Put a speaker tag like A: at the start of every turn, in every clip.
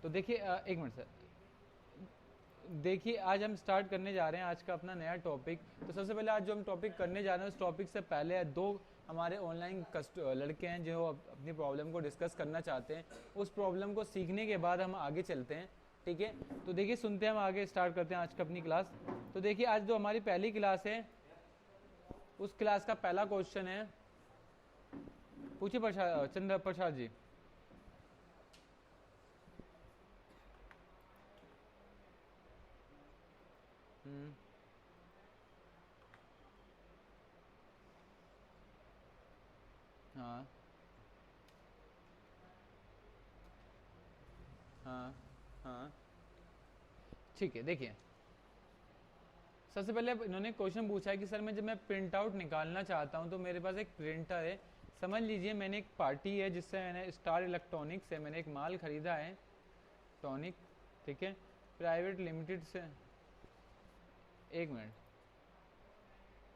A: तो देखिए एक मिनट सर, देखिए आज हम स्टार्ट करने जा रहे हैं आज का अपना नया टॉपिक। तो सबसे पहले आज जो हम टॉपिक करने जा रहे हैं उस टॉपिक से पहले दो हमारे ऑनलाइन लड़के हैं जो अपनी प्रॉब्लम को डिस्कस करना चाहते हैं। उस प्रॉब्लम को सीखने के बाद हम आगे चलते हैं, ठीक है। तो देखिए सुनते हैं, हम आगे स्टार्ट करते हैं आज का अपनी क्लास। तो देखिए आज जो हमारी पहली क्लास है उस क्लास का पहला क्वेश्चन है, पूछिए चंद्र प्रसाद जी। हाँ हाँ हाँ, ठीक है। देखिए सबसे पहले इन्होंने क्वेश्चन पूछा है कि सर मैं जब मैं प्रिंट आउट निकालना चाहता हूँ तो मेरे पास एक प्रिंटर है। समझ लीजिए मैंने एक पार्टी है जिससे मैंने स्टार इलेक्ट्रॉनिक्स से मैंने एक माल खरीदा है, टॉनिक, ठीक है, प्राइवेट लिमिटेड से। एक मिनट,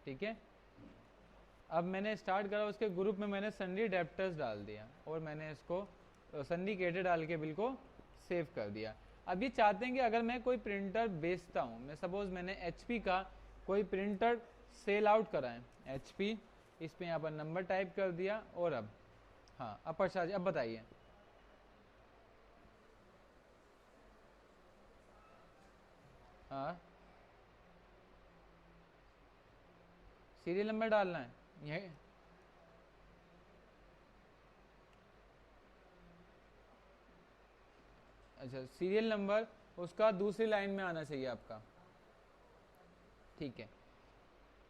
A: ठीक है। अब मैंने स्टार्ट करा, उसके ग्रुप में मैंने सन्डी डेप्टर्स डाल दिया और मैंने इसको सिंडिकेटेड डाल के बिल को सेव कर दिया। अब ये चाहते हैं कि अगर मैं कोई प्रिंटर बेचता हूँ, मैं सपोज मैंने HP का कोई प्रिंटर सेल आउट करा है, HP, इस पे यहाँ पर नंबर टाइप कर दिया। और अब हाँ, अब प्रसाद जी अब बताइए। हाँ, सीरियल नंबर डालना है ये। अच्छा, सीरियल नंबर उसका दूसरी लाइन में आना चाहिए आपका, ठीक है।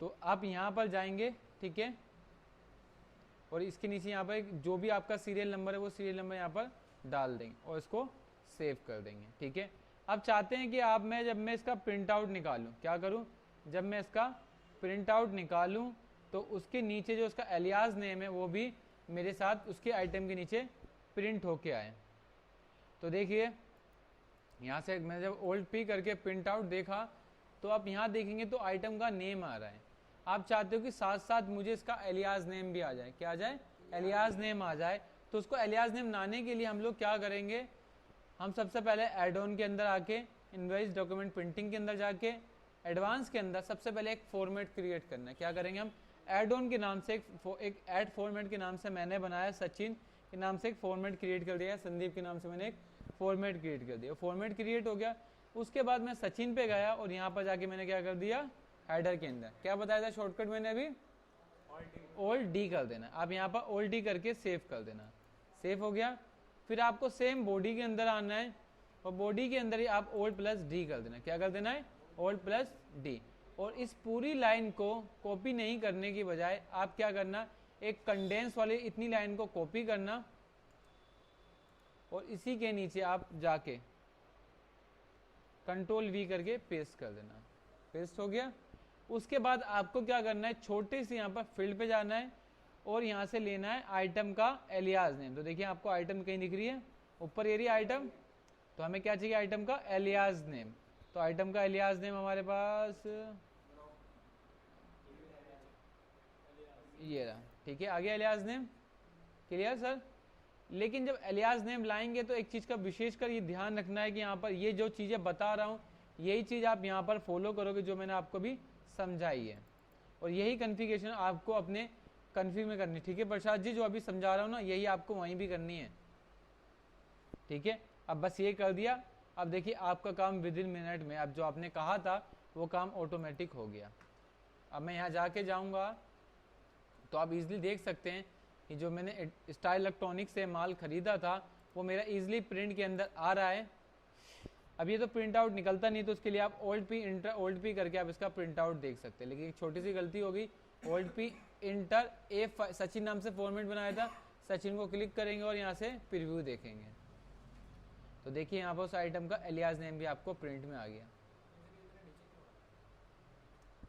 A: तो आप यहाँ पर जाएंगे, ठीक है, और इसके नीचे यहाँ पर जो भी आपका सीरियल नंबर है वो सीरियल नंबर यहाँ पर डाल देंगे और इसको सेव कर देंगे, ठीक है। अब चाहते हैं कि आप जब मैं इसका प्रिंट आउट निकालूं, क्या करूं, जब मैं इसका प्रिंट आउट निकालूं तो उसके नीचे जो उसका एलियास नेम है वो भी मेरे साथ उसके आइटम के नीचे प्रिंट होके आए। तो देखिए यहाँ से मैं जब ओल्ड पी करके प्रिंट आउट देखा तो आप यहाँ देखेंगे तो आइटम का नेम आ रहा है। आप चाहते हो कि साथ साथ मुझे इसका एलियास नेम भी आ जाए, क्या आ जाए, एलियास नेम आ जाए। तो उसको एलियास नेम लाने के लिए हम लोग क्या करेंगे, हम सबसे पहले एड ऑन के अंदर आके इनवॉइस डॉक्यूमेंट प्रिंटिंग के अंदर जाके एडवांस के अंदर सबसे पहले एक फॉर्मेट क्रिएट करना है। क्या करेंगे हम, एड ऑन के नाम से एक एड फॉर्मेट के नाम से मैंने बनाया, सचिन के नाम से एक फॉर्मेट क्रिएट कर दिया, संदीप के नाम से मैंने एक फॉर्मेट क्रिएट कर दिया। फॉर्मेट क्रिएट हो गया, उसके बाद मैं सचिन पे गया और यहाँ पर जाके मैंने क्या कर दिया, हेडर के अंदर क्या बताया था शॉर्टकट मैंने अभी, ओल्ड डी कर देना। आप यहाँ पर ओल्ड डी करके सेव कर देना, सेव हो गया। फिर आपको सेम बॉडी के अंदर आना है और बॉडी के अंदर ही आप ओल्ड प्लस डी कर देना, क्या कर देना है, ओल्ड प्लस डी। और इस पूरी लाइन को कॉपी नहीं करने की बजाय आप क्या करना, एक कंडेंस वाली इतनी लाइन को कॉपी करना और इसी के नीचे आप जाके कंट्रोल V करके पेस्ट कर देना, पेस्ट हो गया। उसके बाद आपको क्या करना है, छोटे से यहाँ पर फील्ड पे जाना है और यहाँ से लेना है आइटम का एलियास नेम। तो देखिए आपको आइटम कहीं दिख रही है, ऊपर ये रही आइटम, तो हमें क्या चाहिए, आइटम का एलियास नेम। तो आइटम का एलियास नेम हमारे पास ये रहा, ठीक है, आगे एलियास नेम, क्लियर सर। लेकिन जब एलियास नेम लाएंगे तो एक चीज का विशेषकर ये ध्यान रखना है कि यहाँ पर ये जो चीजें बता रहा हूँ यही चीज आप यहाँ पर फॉलो करोगे जो मैंने आपको भी समझाई है, और यही कन्फिगरेशन आपको अपने कन्फिग में करनी, ठीक है प्रसाद जी, जो अभी समझा रहा हूँ ना यही आपको वहीं भी करनी है, ठीक है। अब बस ये कर दिया, अब देखिए आपका काम विद इन मिनट में, अब जो आपने कहा था वो काम ऑटोमेटिक हो गया। अब मैं यहाँ जाके जाऊँगा तो आप इजीली देख सकते हैं कि जो मैंने स्टार इलेक्ट्रॉनिक्स से माल खरीदा था वो मेरा इजीली प्रिंट के अंदर आ रहा है। अब ये तो प्रिंट आउट निकलता नहीं, तो उसके लिए आप old P inter old P करके आप इसका प्रिंट आउट देख सकते हैं। लेकिन एक छोटी सी गलती हो गई, ओल्ड पी इंटर सचिन नाम से फॉर्मेट बनाया था, सचिन को क्लिक करेंगे और यहाँ से प्रीव्यू देखेंगे तो देखिए यहाँ पर उस आइटम का एलियास नेम भी आपको प्रिंट में आ गया,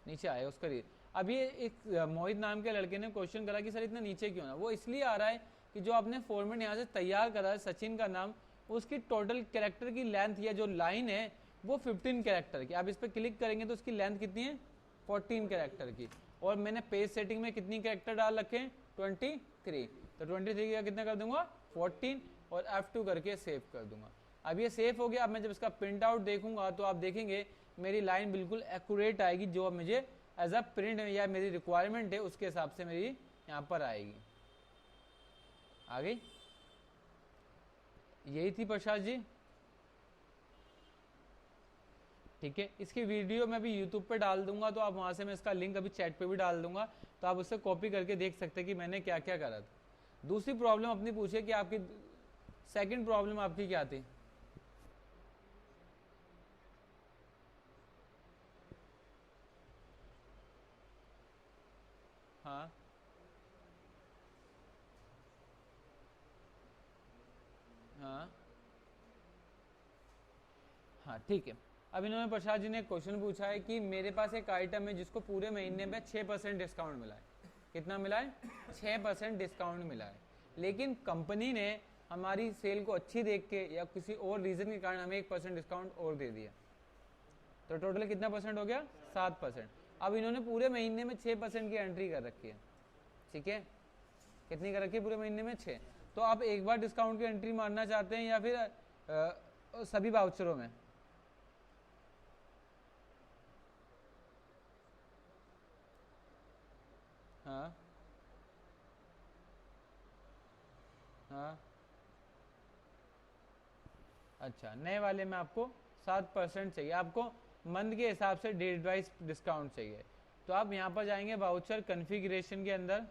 A: नीचे आया उसका। अब ये एक मोहित नाम के लड़के ने क्वेश्चन करा कि सर इतना नीचे क्यों ना, वो इसलिए आ रहा है कि जो आपने फॉर्मेट यहाँ से तैयार करा है सचिन का नाम, उसकी टोटल कैरेक्टर की लेंथ या जो लाइन है वो 15 कैरेक्टर की। आप इस पर क्लिक करेंगे तो उसकी लेंथ कितनी है, 14 कैरेक्टर की। और मैंने पेज सेटिंग में कितनी कैरेक्टर डाल रखे हैं, 23। तो 23 का कितना कर दूंगा, 14, और F2 करके सेव कर दूंगा। अब ये सेफ हो गया। अब मैं जब इसका प्रिंट आउट देखूंगा तो आप देखेंगे मेरी लाइन बिल्कुल एक्यूरेट आएगी, जो अब मुझे एज अ प्रिंट या मेरी रिक्वायरमेंट है उसके हिसाब से मेरी यहाँ पर आएगी। आ गई? यही थी प्रसाद जी। ठीक है, इसकी वीडियो मैं भी यूट्यूब पे डाल दूंगा, तो आप वहां से मैं इसका लिंक अभी चैट पे भी डाल दूंगा, तो आप उससे कॉपी करके देख सकते हैं कि मैंने क्या क्या करा था। दूसरी प्रॉब्लम अपनी पूछे कि आपकी सेकंड प्रॉब्लम आपकी क्या थी? हाँ हाँ हाँ, ठीक है। अब इन्होंने प्रसाद जी ने क्वेश्चन पूछा है कि मेरे पास एक आइटम है जिसको पूरे महीने में 6% डिस्काउंट मिला है। कितना मिला है? 6% डिस्काउंट मिला है। लेकिन कंपनी ने हमारी सेल को अच्छी देख के या किसी और रीजन के कारण हमें 1% डिस्काउंट और दे दिया, तो टोटल कितना परसेंट हो गया? 7%। अब इन्होंने पूरे महीने में 6% की एंट्री कर रखी है। ठीक है, कितनी कर रखी है पूरे महीने में? 6। तो आप एक बार डिस्काउंट की एंट्री मारना चाहते हैं या फिर सभी वाउचरों में? हाँ हाँ, अच्छा, नए वाले में आपको 7% चाहिए, आपको मंथ के हिसाब से डेट वाइज डिस्काउंट चाहिए। तो आप यहाँ पर जाएंगे वाउचर कन्फिग्रेशन के अंदर।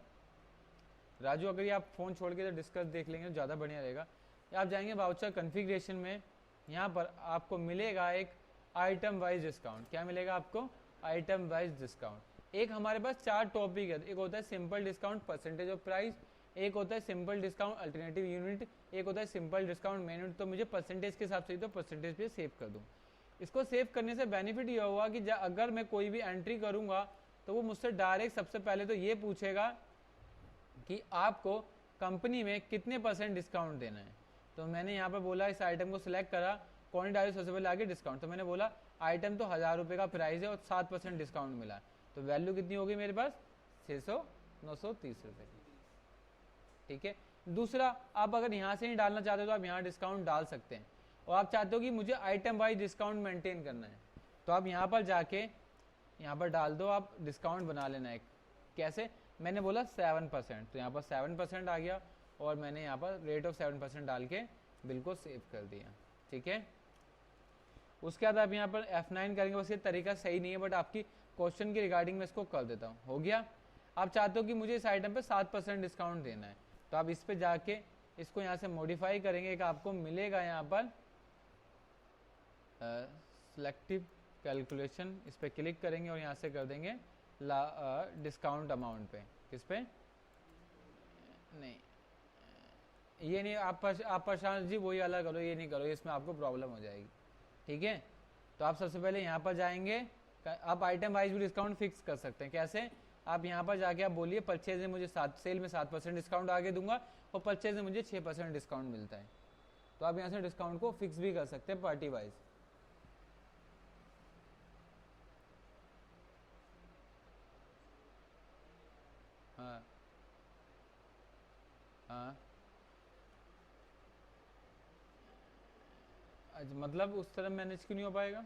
A: राजू अगर ये आप फ़ोन छोड़ के तो डिस्कस देख लेंगे तो ज़्यादा बढ़िया रहेगा। आप जाएंगे वाउचर कन्फिग्रेशन में, यहाँ पर आपको मिलेगा एक आइटम वाइज डिस्काउंट। क्या मिलेगा आपको? Item wise discount. एक हमारे पास 4 टॉपिक है, एक होता है simple discount percentage of price, एक होता है सिंपल डिस्काउंट अल्टरनेटिव यूनिट, एक होता है सिंपल डिस्काउंट मेन यूनिट। तो मुझे परसेंटेज के हिसाब से तो परसेंटेज पे सेव कर दूँ। इसको सेव करने से बेनिफिट ये होगा कि अगर मैं कोई भी एंट्री करूँगा तो वो मुझसे डायरेक्ट सबसे पहले तो ये पूछेगा कि आपको कंपनी में कितने % डिस्काउंट देना है। तो मैंने यहाँ पर बोला, इस आइटम को सिलेक्ट करा, कौन डाली सबसे पहले आगे डिस्काउंट, तो मैंने बोला आइटम तो 1000 रुपये का प्राइस है और 7% डिस्काउंट मिला, तो वैल्यू कितनी होगी मेरे पास? 930 रुपये। ठीक है। दूसरा, आप अगर यहाँ से नहीं डालना चाहते तो आप यहाँ डिस्काउंट डाल सकते हैं, और आप चाहते हो कि मुझे आइटम वाइज डिस्काउंट मेंटेन करना है, तो आप यहाँ पर जाके यहाँ पर डाल दो, आप डिस्काउंट बना लेना है। कैसे? मैंने बोला 7%, तो यहाँ पर 7% आ गया, और मैंने यहाँ पर रेट ऑफ 7% डाल के बिल्कुल सेव कर दिया। ठीक है। उसके बाद आप यहाँ पर F9 करेंगे। बस ये तरीका सही नहीं है, बट आपकी क्वेश्चन के रिगार्डिंग मैं इसको कर देता हूँ। हो गया। आप चाहते हो कि मुझे इस आइटम पे 7% डिस्काउंट देना है, तो आप इस पे जाके इसको यहाँ से मॉडिफाई करेंगे। एक आपको मिलेगा यहाँ पर सिलेक्टिव कैलकुलेशन, इस पर क्लिक करेंगे और यहाँ से कर देंगे डिस्काउंट अमाउंट पे। किस पे? नहीं, ये नहीं, आप प्रशांत जी वही वाला करो, ये नहीं करो, इसमें आपको प्रॉब्लम हो जाएगी। ठीक है। तो आप सबसे पहले यहाँ पर जाएंगे, आप आइटम वाइज भी डिस्काउंट फिक्स कर सकते हैं। कैसे? आप यहाँ पर जाके आप बोलिए परचेज में मुझे सेल में 7% डिस्काउंट आगे दूंगा, और परचेज में मुझे 6% डिस्काउंट मिलता है, तो आप यहाँ से डिस्काउंट को फिक्स भी कर सकते हैं पार्टी वाइज। हाँ हाँ, अच्छा, मतलब उस तरह मैनेज क्यों नहीं हो पाएगा?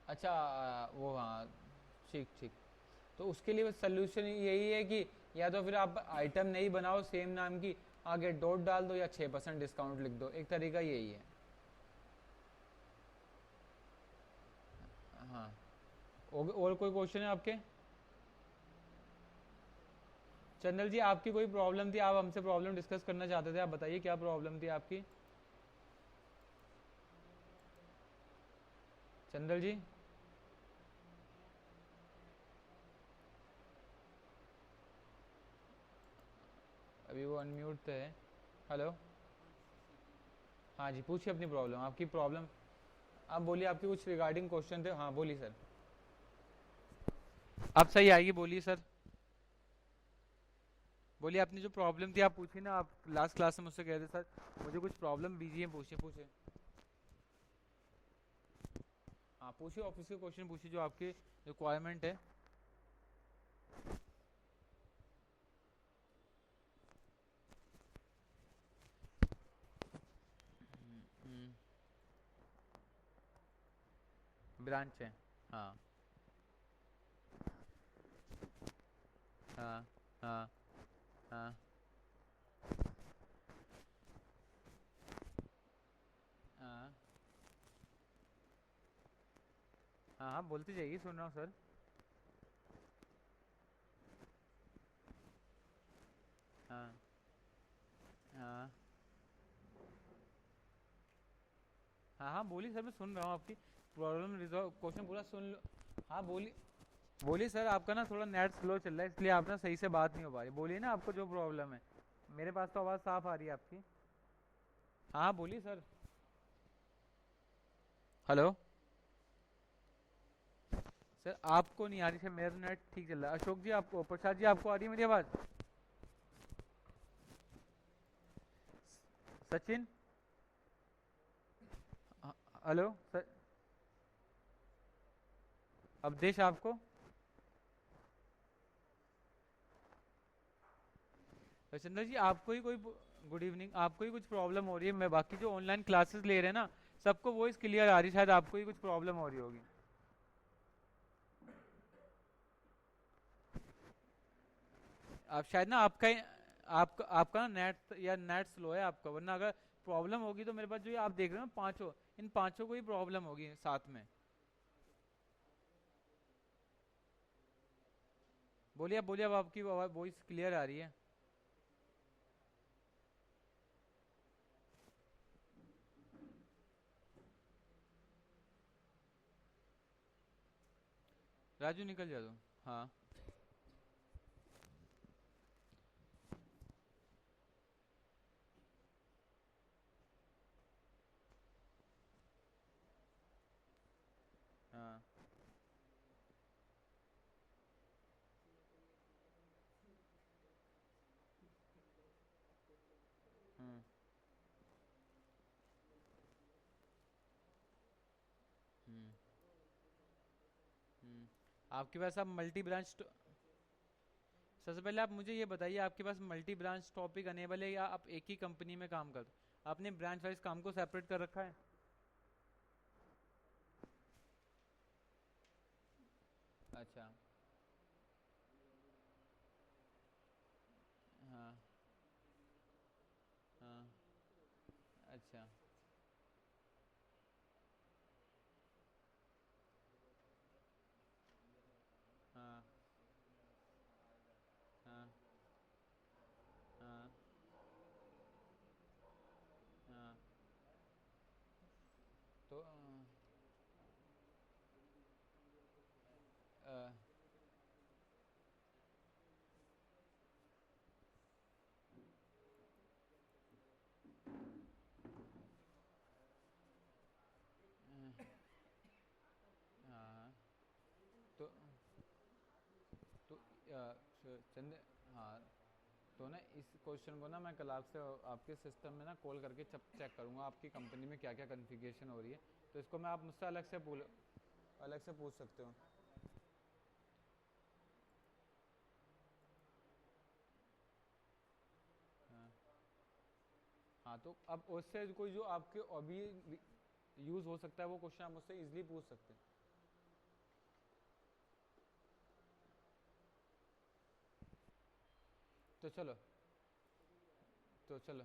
A: अच्छा, वो, हाँ, ठीक ठीक। तो उसके लिए सोल्यूशन यही है कि या तो फिर आप आइटम नहीं बनाओ सेम नाम की, आगे डॉट डाल दो या 6% डिस्काउंट लिख दो, एक तरीका यही है। हाँ, और कोई क्वेश्चन है आपके? चंदल जी, आपकी कोई प्रॉब्लम थी, आप हमसे प्रॉब्लम डिस्कस करना चाहते थे, आप बताइए क्या प्रॉब्लम थी आपकी? चंदल जी, अभी वो अनम्यूट थे। हेलो, हाँ जी, पूछिए अपनी प्रॉब्लम, आपकी प्रॉब्लम आप बोलिए। आपके कुछ रिगार्डिंग क्वेश्चन थे, हाँ बोलिए सर। आप सही आएगी, बोलिए सर। बोलिए, आपने जो प्रॉब्लम थी आप पूछिए ना, आप लास्ट क्लास में मुझसे कह रहे थे सर मुझे कुछ प्रॉब्लम बिजी है, पूछिए पूछिए। हाँ पूछिए, ऑफिस के क्वेश्चन पूछिए जो आपकी रिक्वायरमेंट है। ब्रांच है। हाँ हाँ हाँ हाँ हाँ हाँ हाँ, बोलते जाइए, सुन रहा हूँ सर। हाँ हाँ हाँ हाँ, बोलिए सर, मैं सुन रहा हूँ आपकी प्रॉब्लम रिजॉल्व, क्वेश्चन पूरा सुन लो। हाँ बोलिए। बोलिए सर, आपका ना थोड़ा नेट स्लो चल रहा है, इसलिए आप ना सही से बात नहीं हो पा रही। बोलिए ना आपको जो प्रॉब्लम है। मेरे पास तो आवाज़ साफ आ रही है आपकी। हाँ हाँ, बोलिए सर। हेलो। सर आपको नहीं आ रही, सर मेरा नेट ठीक चल रहा है। अशोक जी, आपको, प्रसाद जी, आपको आ रही है मेरी आवाज़? सचिन। Hello sir. अवधेश, आपको? चंद्र जी, आपको ही कोई, गुड इवनिंग, आपको ही कुछ प्रॉब्लम हो रही है? मैं बाकी जो ऑनलाइन क्लासेस ले रहे हैं ना, सबको वॉइस क्लियर आ रही है, शायद आपको ही कुछ प्रॉब्लम हो रही होगी। आप शायद ना, आपका ना नेट, या नेट स्लो है आपका, वरना अगर प्रॉब्लम होगी तो मेरे पास जो ये आप देख रहे हो ना पांचों, इन पांचों को ही प्रॉब्लम होगी साथ में। बोलिए, अब बोलिए, अब आपकी वॉइस क्लियर आ रही है। राजू, निकल जा दो। हाँ हाँ। हम्म हम्म आपके पास अब मल्टी ब्रांच, सबसे पहले आप मुझे ये बताइए, आपके पास मल्टी ब्रांच टॉपिक अनेबल है, या आप एक ही कंपनी में काम करते हो? आपने ब्रांच वाइज काम को सेपरेट कर रखा है? अच्छा। हाँ हाँ। अच्छा। हाँ हाँ हाँ हाँ। तो अ, हाँ। तो तो चंद, हाँ, तो ना इस क्वेश्चन को ना मैं कल आपसे, आपके सिस्टम में ना कॉल करके चेक करूंगा आपकी कंपनी में क्या क्या कॉन्फ़िगरेशन हो रही है। तो इसको मैं, आप मुझसे अलग से पूछ सकते हो। हाँ हाँ, तो अब उससे कोई जो आपके अभी यूज़ हो सकता है वो क्वेश्चन आप मुझसे इजीली पूछ सकते हैं। तो चलो, तो चलो,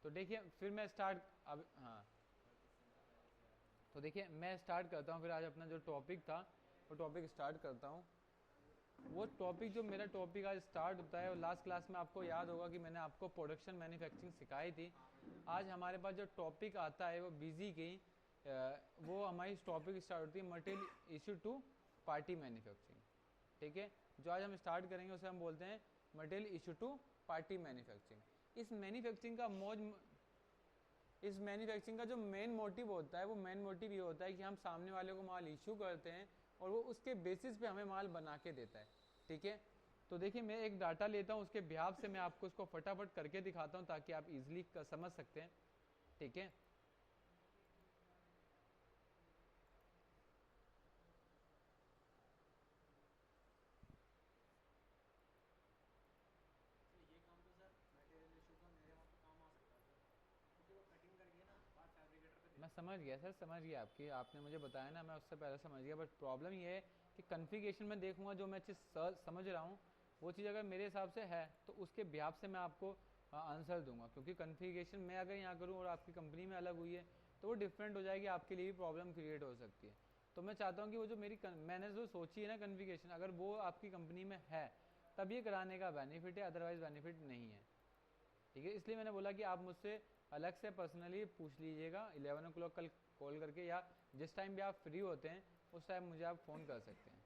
A: तो देखिए फिर मैं स्टार्ट, अब हाँ, तो देखिए मैं स्टार्ट करता हूँ फिर आज अपना जो टॉपिक था, वो टॉपिक स्टार्ट करता हूँ। वो टॉपिक, जो मेरा टॉपिक आज स्टार्ट होता है, और लास्ट क्लास में आपको याद होगा कि मैंने आपको प्रोडक्शन मैन्युफैक्चरिंग सिखाई थी। आज हमारे पास जो टॉपिक आता है वो बिजी की, वो हमारी टॉपिक स्टार्ट होती है material issue to party manufacturing. ठीक है, जो आज हम स्टार्ट करेंगे उसे हम बोलते हैं material issue to party manufacturing. इस मैन्युफैक्चरिंग का जो मेन मोटिव होता है, वो मेन मोटिव ये होता है कि हम सामने वाले को माल इशू करते हैं, और वो उसके बेसिस पे हमें माल बना के देता है। ठीक है, तो देखिए मैं एक डाटा लेता हूँ, उसके बिहाफ से मैं आपको उसको फटाफट करके दिखाता हूँ ताकि आप इजीली समझ सकते हैं। ठीक है, मैं समझ गया सर, समझ गया आपकी, आपने मुझे बताया ना, मैं उससे पहले समझ गया। बट प्रॉब्लम ये है कि कन्फिगरेशन में देखूंगा, जो मैं चीज़ समझ रहा हूँ वो चीज़ अगर मेरे हिसाब से है तो उसके बिहाफ से मैं आपको आंसर दूंगा। क्योंकि कन्फिगरेशन मैं अगर यहाँ करूँ और आपकी कंपनी में अलग हुई है तो वो डिफरेंट हो जाएगी, आपके लिए भी प्रॉब्लम क्रिएट हो सकती है। तो मैं चाहता हूँ कि वो जो मैंने जो सोची है ना कन्फिगरेशन, अगर वो आपकी कंपनी में है तब ये कराने का बेनिफिट है, अदरवाइज बेनिफिट नहीं है। ठीक है, इसलिए मैंने बोला कि आप मुझसे अलग से पर्सनली पूछ लीजिएगा 11 o'clock कल कॉल करके, या जिस टाइम भी आप फ्री होते हैं उस टाइम मुझे आप फ़ोन कर सकते हैं।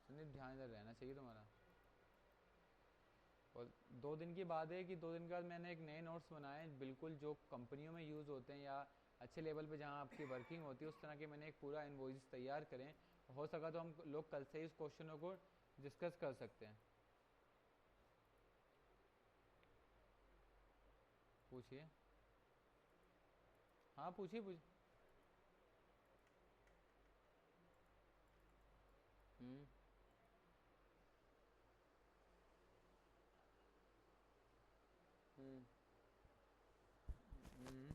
A: संदीप ध्यान इधर रहना चाहिए तुम्हारा। और 2 दिन की बात है कि 2 दिन के बाद मैंने एक नए नोट्स बनाए बिल्कुल जो कंपनियों में यूज़ होते हैं या अच्छे लेवल पे जहाँ आपकी वर्किंग होती है, उस तरह के मैंने एक पूरा इन्वॉइस तैयार करें। हो सका तो हम लोग कल से ही इस क्वेश्चनों को डिस्कस कर सकते हैं। पूछिए। हाँ पूछिए पूछिए। हम्म हम्म हम्म।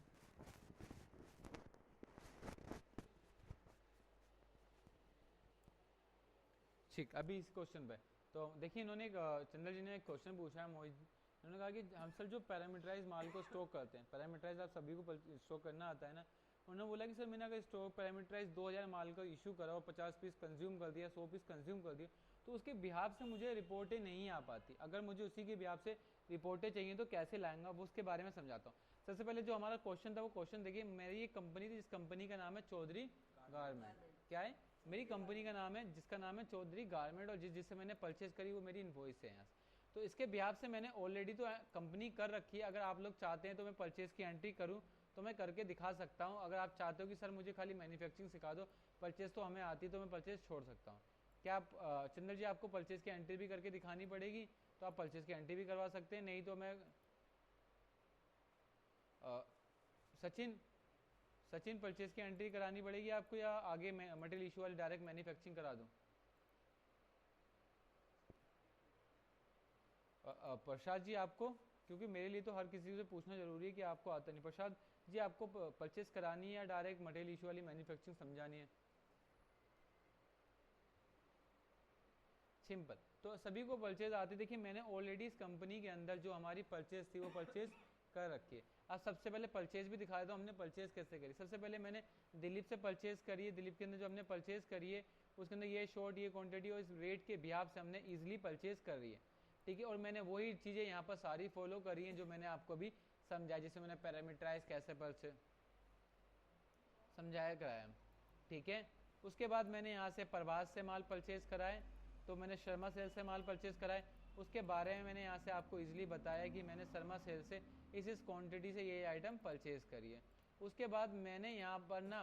A: ठीक, अभी इस क्वेश्चन पे तो देखिए, इन्होंने चंद्र जी ने एक क्वेश्चन पूछा है मोहित, इन्होंने कहा कि हम सर जो पैरामीटराइज माल को स्टॉक करते हैं, पैरामीटराइज आप सभी को स्टॉक करना आता है ना, उन्होंने बोला कि सर मैंने अगर स्टॉक पैरामीटराइज 2000 माल का इशू करा और 50 पीस कंज्यूम कर दिया, 100 पीस कंज्यूम कर दिया, तो उसके बिहाफ से मुझे रिपोर्टें नहीं आ पाती। अगर मुझे उसी के बिहाफ से रिपोर्टें चाहिए तो कैसे लाएंगा, वो उसके बारे में समझाता हूँ। सबसे पहले जो हमारा क्वेश्चन था वो क्वेश्चन देखिए, मेरी एक कंपनी थी, जिस कंपनी का नाम है चौधरी गारमेंट। क्या है? मेरी कंपनी का नाम है, जिसका नाम है चौधरी गारमेंट, और जिससे मैंने परचेज करी वो मेरी इन्वॉइस है यहाँ से। तो इसके बिहाफ से मैंने ऑलरेडी तो कंपनी कर रखी है। अगर आप लोग चाहते हैं तो मैं परचेज की एंट्री करूँ तो मैं करके दिखा सकता हूँ। अगर आप चाहते हो कि सर मुझे खाली मैन्युफैक्चरिंग सिखा दो, परचेज तो हमें आती, तो मैं परचेज छोड़ सकता हूँ। क्या आप चंद्र जी आपको परचेज की एंट्री भी करके दिखानी पड़ेगी तो आप परचेज की एंट्री भी करवा सकते हैं, नहीं तो मैं सचिन सचिन परचेज की एंट्री करानी पड़ेगी आपको, या आगे मटेरियल इशू वाली डायरेक्ट मैन्युफैक्चरिंग करा दूँ? प्रसाद जी आपको, क्योंकि मेरे लिए तो हर किसी से पूछना जरूरी है कि आपको आता नहीं। प्रसाद जी आपको परचेस करानी है या डायरेक्ट मटेरियल इशू वाली मैन्युफैक्चरिंग समझानी है? सिंपल, तो सभी को परचेज आती। देखिए मैंने ऑलरेडी इस कंपनी के अंदर जो हमारी परचेज थी वो परचेज कर रखी है। अब सबसे पहले परचेज भी दिखाया था हमने परचेज कैसे करी। सबसे पहले मैंने दिलीप से परचेज करी है। दिलीप के अंदर जो हमने परचेज करी है उसके अंदर ये शॉर्ट, ये क्वांटिटी और इस रेट के बिहाफ से हमने इजीली परचेज कर रही है। ठीक है, और मैंने वही चीज़ें यहाँ पर सारी फॉलो करी हैं जो मैंने आपको भी समझाया, जैसे मैंने पैरामीटराइज कैसे परचेज समझाया कराया। ठीक है, उसके बाद मैंने यहाँ से प्रभास से माल परचेज कराए, तो मैंने शर्मा सेल से माल परचेज कराए। उसके बारे में मैंने यहाँ से आपको इजीली बताया कि मैंने शर्मा सेल से इस क्वांटिटी से ये आइटम परचेज करी है। उसके बाद मैंने यहाँ पर ना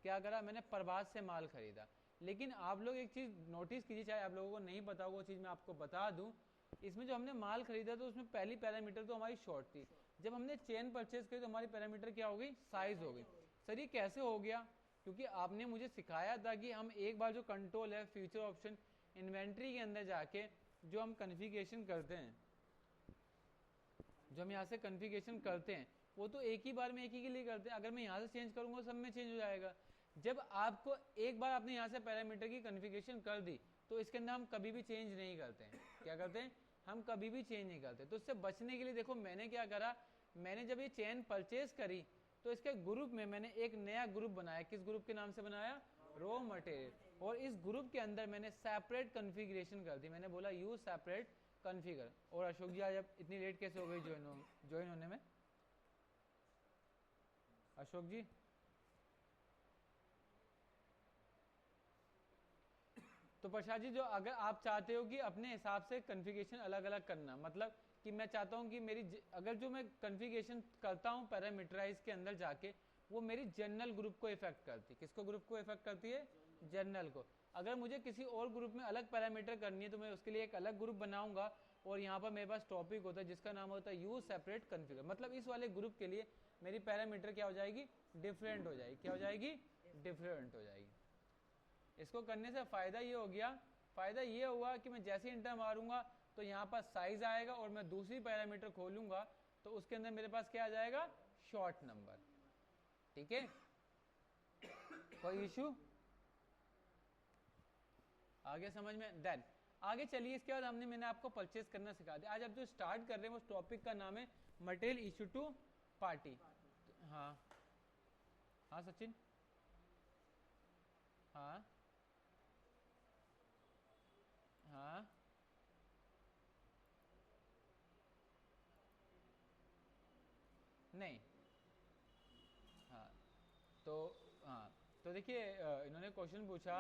A: क्या करा, मैंने प्रभास से माल खरीदा। लेकिन आप लोग एक चीज़ नोटिस कीजिए, चाहे आप लोगों को नहीं पता हो वो चीज़ मैं आपको बता दूँ। इसमें जो हमने माल खरीदा तो उसमें पहली पैरामीटर तो हमारी शॉर्ट थी। जब हमने चेन परचेज करी तो हमारी पैरामीटर क्या हो गई, साइज हो गई। सर ये कैसे हो गया? क्योंकि आपने मुझे सिखाया था कि हम एक बार जो कंट्रोल है फ्यूचर ऑप्शन इन्वेंट्री के अंदर जाके जो हम कन्फिगरेशन करते हैं, जो हम यहाँ से कन्फिगरेशन करते हैं वो तो एक ही बार में एक ही के लिए करते हैं। अगर मैं यहाँ से चेंज करूंगा सब में चेंज हो जाएगा। जब आपको एक बार आपने यहाँ से पैरामीटर की कन्फिगरेशन कर दी तो इसके अंदर हम कभी भी चेंज नहीं करते हैं। क्या करते हैं? हम कभी भी चेंज नहीं करते। तो इससे बचने के लिए देखो मैंने क्या करा, मैंने जब ये चेन परचेज करी तो इसके ग्रुप में मैंने एक नया ग्रुप बनाया। किस ग्रुप के नाम से बनाया? Raw material. और इस ग्रुप के अंदर मैंने सेपरेट कन्फिगरेशन कर दी। मैंने बोला यूज सेपरेट कॉन्फ़िगर। और अशोक जी आज अब इतनी लेट कैसे हो गई ज्वाइन होने में? अशोक जी तो प्रसाद जी, जो अगर आप चाहते हो कि अपने हिसाब से कॉन्फ़िगरेशन अलग अलग करना, मतलब कि मैं चाहता हूं कि अगर जो मैं कॉन्फ़िगरेशन करता हूं पैरामीटराइज के अंदर जाके वो मेरी जनरल ग्रुप को इफेक्ट करती है। किसको ग्रुप को इफेक्ट करती है? जनरल को। अगर मुझे किसी और ग्रुप में अलग पैरामीटर करनी है तो मैं उसके लिए एक अलग ग्रुप बनाऊंगा और यहाँ पर मेरे पास टॉपिक होता है जिसका नाम होता है यूज सेपरेट कॉन्फ़िगर। मतलब इस वाले ग्रुप के लिए मेरी पैरामीटर क्या हो जाएगी? डिफरेंट हो जाएगी। क्या हो जाएगी? डिफरेंट हो जाएगी। इसको करने से फायदा ये हो गया, फायदा ये हुआ कि मैं जैसे इंटर मारूंगा तो यहाँ पर साइज आएगा और मैं दूसरी पैरामीटर खोलूंगा तो उसके अंदर मेरे पास क्या आ जाएगा, शॉर्ट नंबर। ठीक है, कोई इशू आगे समझ में? देन आगे चलिए, इसके बाद मैंने आपको परचेज करना सिखा दिया। आज आप जो स्टार्ट कर रहे हैं उस टॉपिक का नाम है मटेरियल इशू टू पार्टी। हाँ हाँ सचिन, हाँ हाँ नहीं, हाँ तो हाँ तो देखिए इन्होंने क्वेश्चन पूछा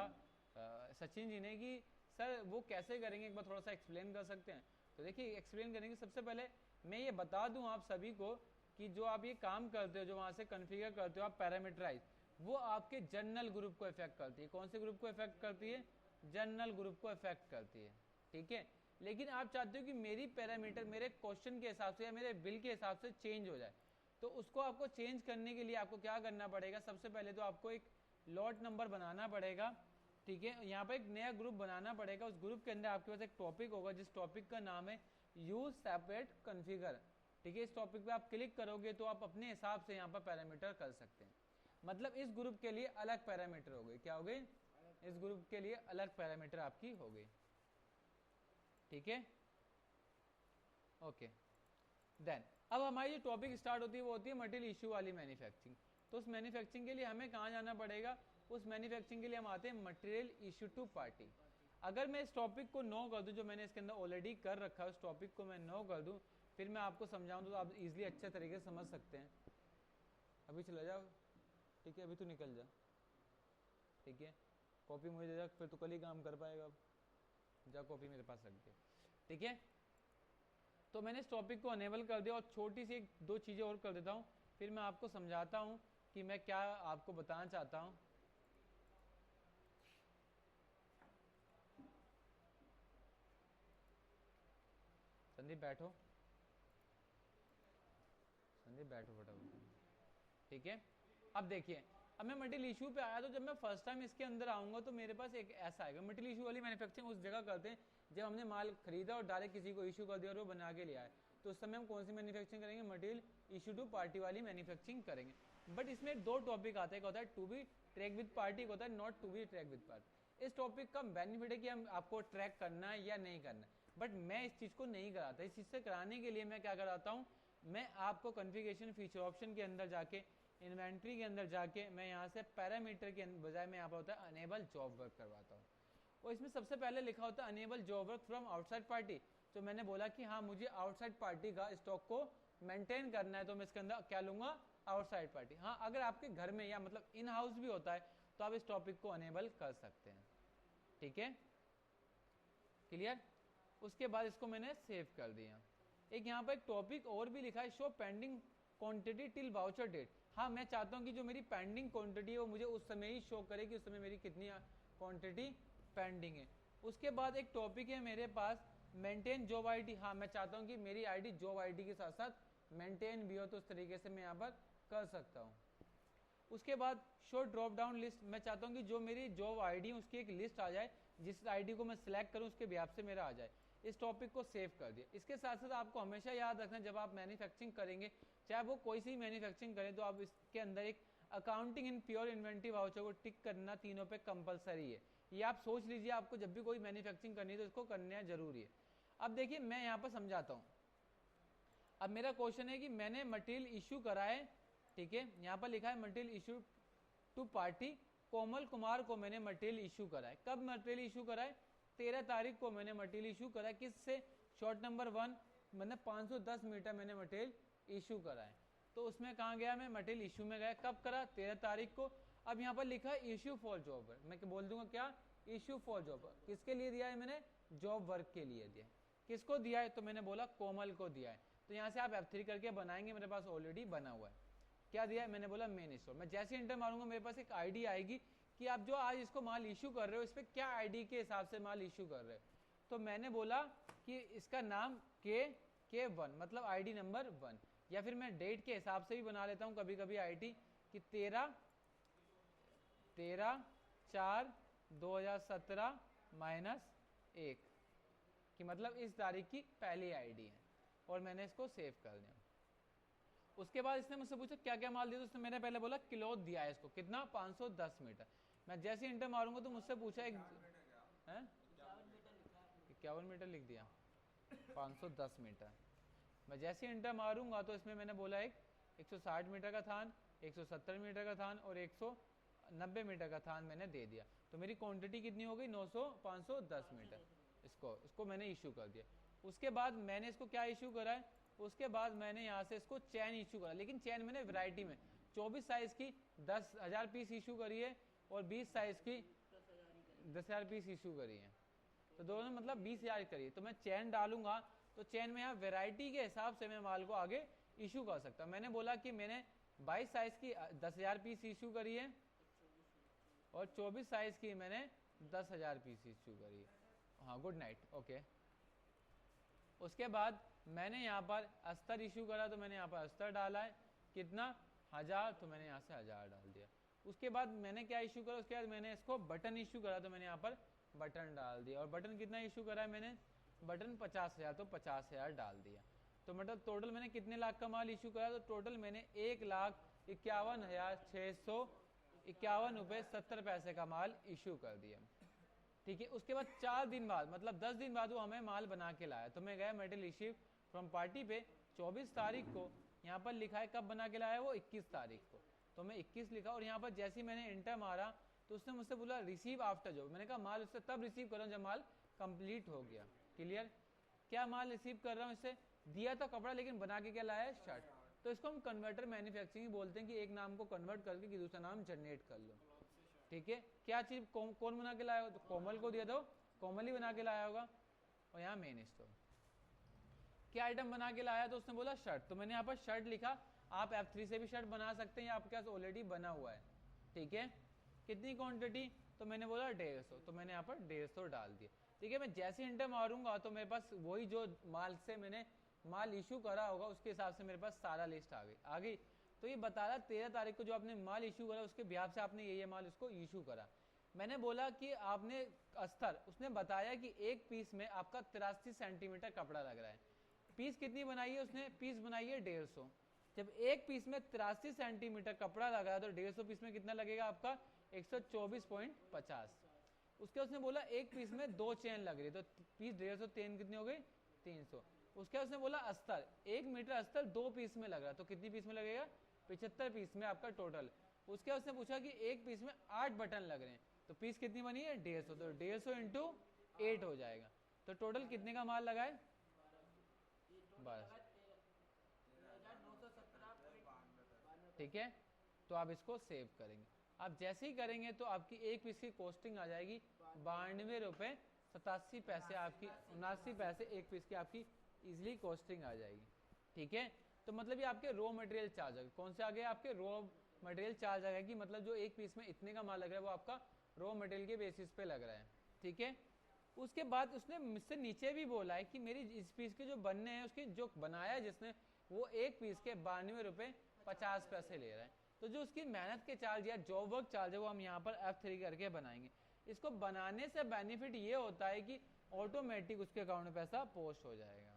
A: सचिन जी ने कि सर वो कैसे करेंगे, एक बार थोड़ा सा एक्सप्लेन कर सकते हैं? तो देखिए एक्सप्लेन करेंगे। सबसे पहले मैं ये बता दूं आप सभी को कि जो आप ये काम करते हो, जो वहां से कॉन्फ़िगर करते हो आप पैरामीटराइज, वो आपके जनरल ग्रुप को इफेक्ट करती है। कौन से ग्रुप को इफेक्ट करती है? जनरल ग्रुप को इफेक्ट करती है। ठीक है, लेकिन आप चाहते हो कि मेरी पैरामीटर मेरे क्वेश्चन के हिसाब से या मेरे बिल के हिसाब से चेंज हो जाए, तो उसको आपको चेंज करने के लिए आपको क्या करना पड़ेगा? सबसे पहले तो आपको एक लॉट नंबर बनाना पड़ेगा। ठीक है, यहाँ पर एक नया ग्रुप बनाना पड़ेगा। उस ग्रुप के अंदर आपके पास एक टॉपिक होगा जिस टॉपिक का नाम है यूज सेपरेट कॉन्फ़िगर। ठीक है, इस टॉपिक पे आप क्लिक करोगे तो आप अपने हिसाब से यहाँ पर पैरामीटर कर सकते हैं। मतलब इस ग्रुप के लिए अलग पैरामीटर हो गए। क्या हो गए? इस ग्रुप के लिए अलग पैरामीटर आपकी हो गई। ठीक है, ओके। देन अब हमारी जो टॉपिक स्टार्ट होती है वो होती है मटेरियल इशू वाली मैन्युफैक्चरिंग। तो उस मैन्युफैक्चरिंग के लिए हमें कहाँ जाना पड़ेगा? उस मैन्युफैक्चरिंग के लिए हम आते हैं मटेरियल इशू टू पार्टी। अगर मैं इस टॉपिक को नो कर दूं, जो मैंने इसके अंदर ऑलरेडी कर रखा है उस टॉपिक को मैं नो कर दूं, फिर मैं आपको समझाऊं तो आप इजीली अच्छे तरीके से समझ सकते हैं। अभी चला जाओ, ठीक है, अभी तो निकल जा। ठीक है, कॉपी मुझे दे दे, फिर तो कल ही काम कर पाएगा। अब जा कॉपी मेरे पास रख दे। ठीक है, तो मैंने इस टॉपिक को अनेबल कर दिया और छोटी सी एक दो चीज़ें और कर देता हूँ, फिर मैं आपको समझाता हूँ कि मैं क्या आपको बताना चाहता हूँ। संदीप बैठो, संदीप बैठो फटाफट। ठीक है, अब देखिए, अब मैं मटेरियल इशू पे आया तो जब मैं फर्स्ट टाइम इसके अंदर आऊंगा तो मेरे पास एक ऐसा आएगा। मटेरियल इशू वाली मैन्युफैक्चरिंग उस जगह करते हैं जब हमने माल खरीदा और डायरेक्ट किसी को इशू कर दिया और वो बना के ले आए, तो उस समय हम कौन सी मैन्युफैक्चरिंग करेंगे? मटेरियल इशू टू पार्टी वाली मैन्युफैक्चरिंग करेंगे। बट इसमें दो टॉपिक आते हैं, एक होता है to be track with party, एक होता है not to be track with party. इस टॉपिक का बेनिफिट है कि हम आपको ट्रैक करना है या नहीं करना है, बट मैं इस चीज़ को नहीं कराता। इस चीज़ से कराने के लिए मैं क्या कराता हूँ, मैं आपको कॉन्फ़िगरेशन फीचर ऑप्शन के अंदर जाके, इन्वेंट्री के अंदर जाके, मैं यहाँ से पैरामीटर के बजाय मैं यहाँ पर होता है अनेबल जॉब वर्क करवाता हूँ। और इसमें सबसे पहले लिखा होता है enable job work from outside party. तो मैंने बोला कि हाँ मुझे आउटसाइड पार्टी का स्टॉक को मेंटेन करना है, तो मैं इसके अंदर क्या लूंगा? Outside party. हाँ, अगर आपके घर में या मतलब इन हाउस भी होता है तो आप इस टॉपिक को अनेबल कर सकते हैं। ठीक है, क्लियर? उसके बाद इसको मैंने सेव कर दिया। एक यहाँ पर एक टॉपिक और भी लिखा है, show pending quantity till voucher date. हाँ, मैं चाहता हूँ कि जो मेरी पेंडिंग क्वांटिटी है वो मुझे उस समय ही शो करे कि उस समय मेरी कितनी क्वांटिटी पेंडिंग है। उसके बाद एक टॉपिक है मेरे पास मेंटेन जॉब आईडी। हाँ, मैं चाहता हूँ कि मेरी आईडी जॉब आईडी के साथ साथ मेंटेन भी हो, तो उस तरीके से मैं यहाँ पर कर सकता हूँ। उसके बाद शो ड्रॉप डाउन लिस्ट। मैं चाहता हूँ कि जो मेरी जॉब आईडी है उसकी एक लिस्ट आ जाए, जिस आईडी को मैं सिलेक्ट करूँ उसके बिहाफ से मेरा आ जाए। इस टॉपिक को सेव कर दिया। इसके साथ साथ आपको हमेशा याद रखना, जब आप मैन्युफैक्चरिंग करेंगे, चाहे वो कोई सी मैन्युफैक्चरिंग करें, तो आप इसके अंदर एक accounting in pure inventory voucher को टिक करना तीनों पे कंपलसरी है। ये आप सोच लीजिए, आपको जब भी कोई मैन्युफैक्चरिंग करनी है तो इसको करना जरूरी है। अब देखिए मैं यहाँ पर समझाता हूँ। अब मेरा क्वेश्चन है कि मैंने मटेरियल इशू करा है, ठीक है, यहाँ पर लिखा है मटेरियल इशू टू पार्टी कोमल कुमार को मैंने मटेरियल इशू करा है। कब मटेरियल इशू करा है? 13 तारीख को मैंने मटेरियल इशू करा है। किससे? शॉर्ट नंबर 1, मतलब 510 मीटर मैंने मटेरियल इशू करा है। तो उसमें कहाँ गया? मैं मटेरियल इशू में गया। कब करा? 13 तारीख को। अब यहाँ पर लिखा है इशू फॉर जॉब वर्क, मैं बोल दूंगा क्या? Issue for job work. किसके लिए दिया है मैंने? जॉब वर्क के लिए दिया है। किसको दिया है? तो मैंने बोला कोमल को दिया है। तो यहाँ से आप F3 करके बनाएंगे, मेरे पास ऑलरेडी बना हुआ है। क्या दिया है? मैंने बोला मेन स्टोर। मैं जैसे इंटर मारूंगा मेरे पास एक आईडी आएगी कि आप जो आज इसको माल इशू कर रहे हो इस पर क्या आईडी के हिसाब से माल इशू कर रहे हो। तो मैंने बोला कि इसका नाम K1, मतलब आईडी नंबर 1, या फिर मैं डेट के हिसाब से भी बना लेता हूँ कभी कभी आईडी कि 13/4/2017 -1। कि मतलब इस तारीख की पहली आईडी है, और मैंने इसको सेव कर दिया। उसके बाद इसने मुझसे पूछा क्या क्या माल दिया, तो उसने मैंने पहले बोला क्लॉथ दिया है इसको, कितना 510 मीटर। मैं जैसे ही इंटर मारूंगा तो मुझसे पूछा एक है 51 मीटर लिख दिया, 510 मीटर। मैं जैसे ही इंटर मारूंगा तो इसमें मैंने बोला एक 160 मीटर का थान, 170 मीटर का थान और 190 मीटर का थान मैंने दे दिया। तो मेरी क्वांटिटी कितनी हो गई 510 मीटर। इसको मैंने इशू कर दिया। उसके बाद मैंने इसको क्या इशू करा है, उसके बाद मैंने यहाँ से इसको चैन इशू करा, लेकिन चैन मैंने वैरायटी में 24 साइज की 10,000 पीस इशू करी है और 20 साइज की 10,000 पीस इशू करी है, तो दोनों मतलब 20,000 करी। तो मैं चैन डालूंगा तो चैन में यहाँ वैरायटी के हिसाब से मैं माल को आगे इशू कर सकता हूँ। मैंने बोला कि मैंने 22 साइज की 10,000 पीस इशू करी है और 24 साइज की मैंने 10,000 पीस इशू करी है। हाँ, गुड नाइट, ओके। उसके बाद मैंने यहाँ पर अस्तर इशू करा, तो मैंने यहाँ पर अस्तर डाला है कितना 1000, तो मैंने यहाँ से 1000 डाल दिया। उसके बाद मैंने क्या इशू करा, उसके बाद मैंने इसको बटन इशू करा, तो मैंने यहाँ पर बटन डाल दिया। और बटन कितना इशू करा है मैंने, बटन 50,000, तो 50,000 डाल दिया। तो मतलब टोटल मैंने कितने लाख का माल इशू करा, तो टोटल मैंने 1,51,651 रुपये 70 पैसे का माल इशू कर दिया। ठीक है। उसके बाद 4 दिन बाद मतलब 10 दिन बाद वो हमें माल बना के लाया। तो मैं गया मेटल रिसीव फ्रॉम पार्टी पे 24 तारीख को, यहाँ पर लिखा है कब बना के लाया वो 21 तारीख को, तो मैं 21 लिखा। और यहाँ पर जैसे ही मैंने एंटर मारा तो उसने मुझसे बोला रिसीव आफ्टर जॉब। मैंने कहा माल उससे तब रिसीव कर रहा हूँ जब माल कंप्लीट हो गया। क्लियर। क्या माल रिसीव कर रहा हूँ, इससे दिया तो कपड़ा लेकिन बना के क्या लाया है, शर्ट। तो इसको हम कन्वर्टर मैन्युफैक्चरिंग बोलते हैं कि एक नाम को कन्वर्ट करके कि दूसरा नाम जनरेट कर लो। ठीक है। क्या चीज कौन बना के लाया हो, तो कोमल को दिया तो कोमल ही बना के लाया होगा। और यहाँ मेन स्टोर क्या आइटम बना के लाया, तो उसने बोला शर्ट, तो मैंने यहाँ पर शर्ट लिखा। आप F3 से भी शर्ट बना सकते हैं या आपके पास ऑलरेडी बना हुआ है। ठीक है। कितनी क्वांटिटी, तो मैंने बोला 150, तो मैंने यहाँ पर 150 डाल दिया। ठीक है। मैं जैसे इंटर मारूंगा तो मेरे पास वही जो माल से मैंने माल इशू करा होगा उसके हिसाब से मेरे पास सारा लिस्ट आ गई। तो ये बता रहा 13 तारीख को जो आपने माल इशू करा उसके बिहाफ से आपने ये माल उसको इशू करा। मैंने बोला कि आपने अस्तर, उसने बताया कि एक पीस में आपका 83 सेंटीमीटर कपड़ा लग रहा है। पीस कितनी बनाई है उसने, पीस बनाई है 150। जब एक पीस में 83 सेंटीमीटर कपड़ा लगा है तो 150 पीस में कितना लगेगा आपका 124.50। उसके उसने बोला एक पीस में 2 चेन लग रही, तो पीस 150 3 कितनी हो गई 300। उसके उसने बोला अस्तर 1 मीटर अस्तर 2 पीस में लग रहा, तो कितनी पीस में लगेगा 75 पीस में आपका टोटल। उसके उसने पूछा कि एक पीस में 8 बटन लग रहे हैं, तो पीस कितनी बनी है 150, तो 150 इंटू 8 हो जाएगा। तो टोटल कितने का माल लगा है, बस। ठीक है। तो आप इसको सेव करेंगे। आप जैसे ही करेंगे तो आपकी एक पीस की कॉस्टिंग आ जाएगी 92 रुपये 87 पैसे, आपकी 79 पैसे एक पीस की आपकी इजिली कॉस्टिंग आ जाएगी। ठीक है। तो मतलब ये आपके रॉ मटेरियल चार्ज है। कौन से आ गए आपके रॉ मटेरियल चार्ज आ कि मतलब जो एक पीस में इतने का माल लग रहा है वो आपका रॉ मटेरियल के बेसिस पे लग रहा है। ठीक है। उसके बाद उसने मुझसे नीचे भी बोला है कि मेरी इस पीस के जो बनने हैं उसकी जो बनाया है जिसने वो एक पीस के 92 रुपये 50 पैसे ले रहा है। तो जो उसकी मेहनत के चार्ज या जॉब वर्क चार्ज है वो हम यहाँ पर F3 करके बनाएंगे। इसको बनाने से बेनिफिट ये होता है कि ऑटोमेटिक उसके अकाउंट में पैसा पोस्ट हो जाएगा।